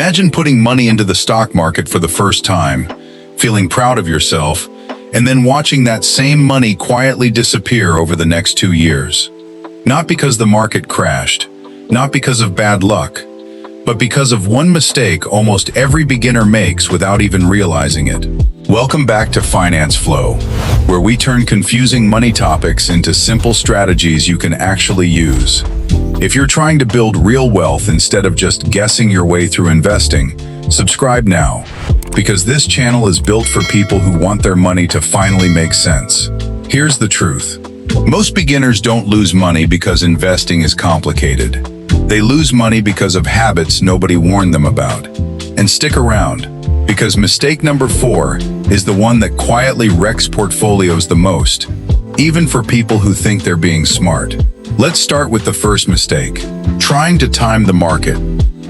Imagine putting money into the stock market for the first time, feeling proud of yourself, and then watching that same money quietly disappear over the next 2 years. Not because the market crashed, not because of bad luck, but because of one mistake almost every beginner makes without even realizing it. Welcome back to Finance Flow, where we turn confusing money topics into simple strategies you can actually use. If you're trying to build real wealth instead of just guessing your way through investing, subscribe now, because this channel is built for people who want their money to finally make sense. Here's the truth. Most beginners don't lose money because investing is complicated. They lose money because of habits nobody warned them about. And stick around, because mistake number 4 is the one that quietly wrecks portfolios the most, even for people who think they're being smart. Let's start with the first mistake, trying to time the market.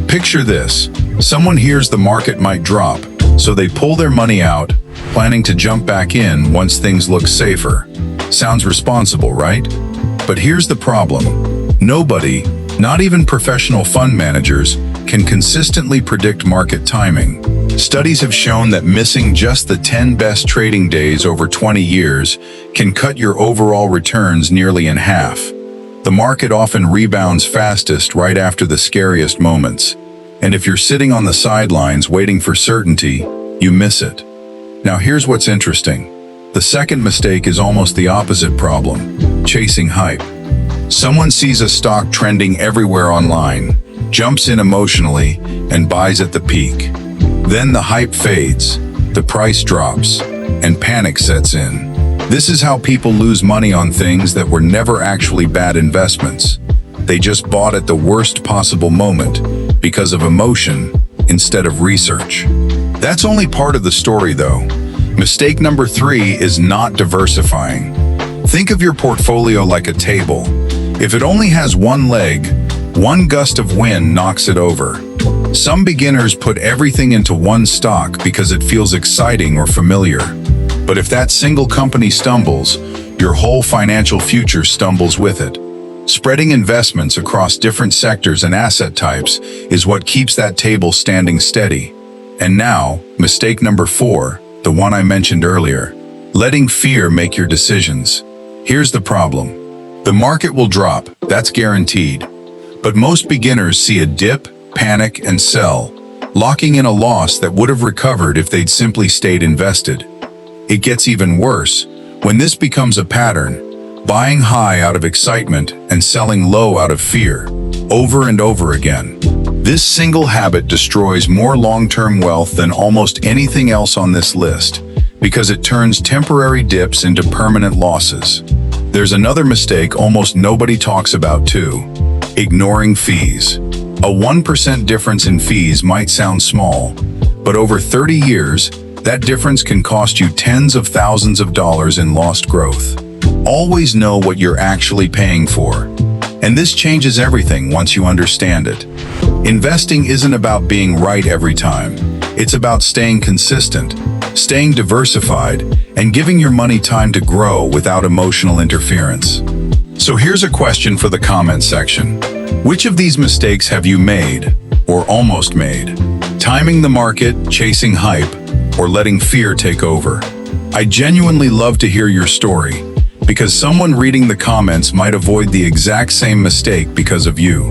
Picture this, someone hears the market might drop, so they pull their money out, planning to jump back in once things look safer. Sounds responsible, right? But here's the problem. Nobody, not even professional fund managers, can consistently predict market timing. Studies have shown that missing just the 10 best trading days over 20 years can cut your overall returns nearly in half. The market often rebounds fastest right after the scariest moments. And if you're sitting on the sidelines waiting for certainty, you miss it. Now here's what's interesting. The second mistake is almost the opposite problem, chasing hype. Someone sees a stock trending everywhere online, jumps in emotionally, and buys at the peak. Then the hype fades, the price drops, and panic sets in. This is how people lose money on things that were never actually bad investments. They just bought at the worst possible moment because of emotion instead of research. That's only part of the story, though. Mistake number 3 is not diversifying. Think of your portfolio like a table. If it only has one leg, one gust of wind knocks it over. Some beginners put everything into one stock because it feels exciting or familiar. But if that single company stumbles, your whole financial future stumbles with it. Spreading investments across different sectors and asset types is what keeps that table standing steady. And now, mistake number 4, the one I mentioned earlier, letting fear make your decisions. Here's the problem. The market will drop, that's guaranteed. But most beginners see a dip, panic, and sell, locking in a loss that would have recovered if they'd simply stayed invested. It gets even worse when this becomes a pattern, buying high out of excitement and selling low out of fear, over and over again. This single habit destroys more long-term wealth than almost anything else on this list, because it turns temporary dips into permanent losses. There's another mistake almost nobody talks about too, ignoring fees. A 1% difference in fees might sound small, but over 30 years, that difference can cost you tens of thousands of dollars in lost growth. Always know what you're actually paying for. And this changes everything once you understand it. Investing isn't about being right every time. It's about staying consistent, staying diversified, and giving your money time to grow without emotional interference. So here's a question for the comment section. Which of these mistakes have you made, or almost made? Timing the market, chasing hype, or letting fear take over? I genuinely love to hear your story, because someone reading the comments might avoid the exact same mistake because of you.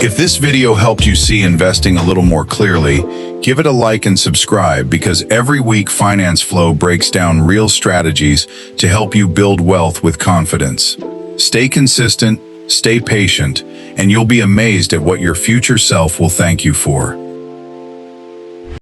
If this video helped you see investing a little more clearly, give it a like and subscribe, because every week Finance Flow breaks down real strategies to help you build wealth with confidence. Stay consistent, stay patient, and you'll be amazed at what your future self will thank you for.